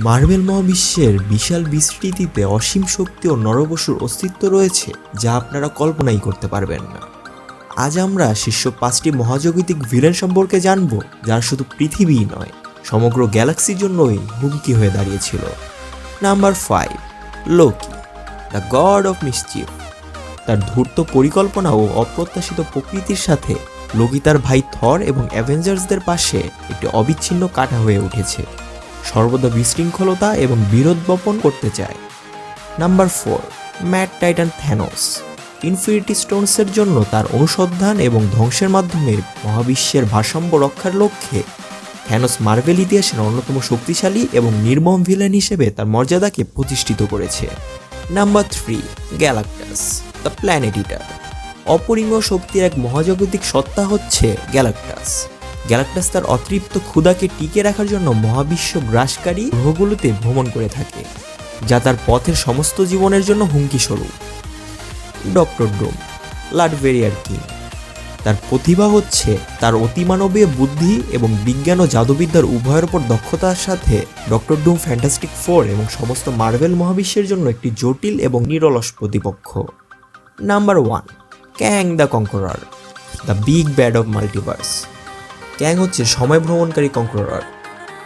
Marvel মহাবিশ্বের বিশাল বিস্তৃতিতে অসীম শক্তি ও নরবসুর অস্তিত্ব রয়েছে যা আপনারা কল্পনাই করতে পারবেন না। আজ আমরা শীর্ষ 5টি মহাজাগতিক ভিলেন সম্পর্কে জানব যারা শুধু পৃথিবীই নয়, সমগ্র গ্যালাক্সির জন্যই হুমকি হয়ে দাঁড়িয়েছিল। Number 5, Loki, the god of mischief. তার ধূর্ত পরিকল্পনা ও অপ্রত্যাশিত প্রকৃতির সাথে লোকি তার ভাই থর এবং অ্যাভেঞ্জার্সদের পাশে একটি অবিচ্ছিন্ন কাঁটা হয়ে উঠেছে, সর্বদা বিশৃঙ্খলতা এবং বিরোধ বপন করতে চায়। Number 4, mad titan Thanos. Infinity স্টোনসের জন্য তার অনুসন্ধান এবং ধ্বংসের মাধ্যমে মহাবিশ্বের ভারসাম্য রক্ষার লক্ষ্যে থ্যানোস মার্ভেল ইতিহাসের অন্যতম শক্তিশালী এবং নির্মম ভিলেন হিসেবে তার মর্যাদাকে প্রতিষ্ঠিত করেছে। নাম্বার 3, গ্যালাক্টাস, দ্য প্ল্যানেট ইটার। অপরিমেয় শক্তির এক মহাজাগতিক সত্তা হচ্ছে গ্যালাক্টাস। গ্যালাক্টাস তার অতৃপ্ত ক্ষুধাকে টিকে রাখার জন্য মহাবিশ্ব গ্রাসকারী গ্রহগুলোতে ভ্রমণ করে থাকে, যা তার পথের সমস্ত জীবনের জন্য হুমকি স্বরূপ। ডক্টর ডুম, লাটভেরিয়ার কিং। তার প্রতিভা হচ্ছে তার অতিমানবীয় বুদ্ধি এবং বিজ্ঞান ও জাদুবিদ্যার উভয়ের ওপর দক্ষতার সাথে ডক্টর ডুম ফ্যান্টাস্টিক ফোর এবং সমস্ত মার্ভেল মহাবিশ্বের জন্য একটি জটিল এবং নিরলস প্রতিপক্ষ। Number 1, Kang the conqueror, the big bad of multiverse. Kang হচ্ছে সময় ভ্রমণকারী কনকরার।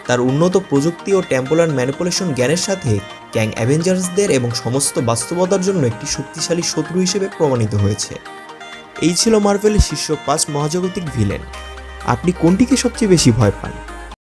তার উন্নত প্রযুক্তি ও টেম্পোরাল ম্যানিপুলেশন জ্ঞানের সাথে ক্যাং অ্যাভেঞ্জার্সদের এবং সমস্ত বাস্তবতার জন্য একটি শক্তিশালী শত্রু হিসেবে প্রমাণিত হয়েছে। এই ছিল মার্ভেলের শীর্ষ 5 মহাজাগতিক ভিলেন। আপনি কোনটিকে সবচেয়ে বেশি ভয় পান?